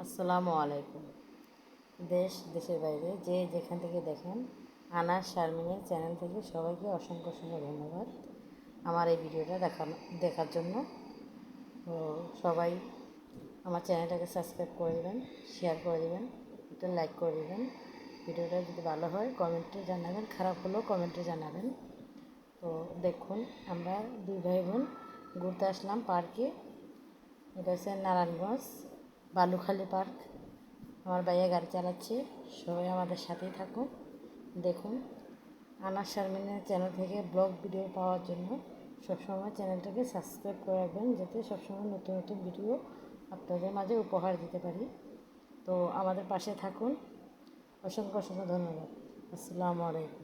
আসসালামু আলাইকুম। দেশের বাইরে যে যেখান থেকে দেখেন, আনাস শারমিনের চ্যানেল থেকে সবাইকে অসংখ্য অসংখ্য ধন্যবাদ আমার এই ভিডিওটা দেখার জন্য। তো সবাই আমার চ্যানেলটাকে সাবস্ক্রাইব করে দেবেন, শেয়ার করে দেবেন, একটা লাইক করে দেবেন। ভিডিওটা যদি ভালো হয় কমেন্টে জানাবেন, খারাপ হলেও কমেন্টে জানাবেন। তো দেখুন, আমরা দুই ভাই বোন ঘুরতে আসলাম পার্কে। এটা হচ্ছে নারায়ণগঞ্জ বালুখালী পার্ক। আমার ভাইয়া গাড়ি চালাচ্ছে, সবাই আমাদের সাথেই থাকুন, দেখুন। আনাস শারমিনের চ্যানেল থেকে ব্লগ ভিডিও পাওয়ার জন্য সবসময় চ্যানেলটাকে সাবস্ক্রাইব করে রাখবেন, যাতে সবসময় নতুন নতুন ভিডিও আপনাদের মাঝে উপহার দিতে পারি। তো আমাদের পাশে থাকুন। অসংখ্য অসংখ্য ধন্যবাদ। আসসালামু আলাইকুম।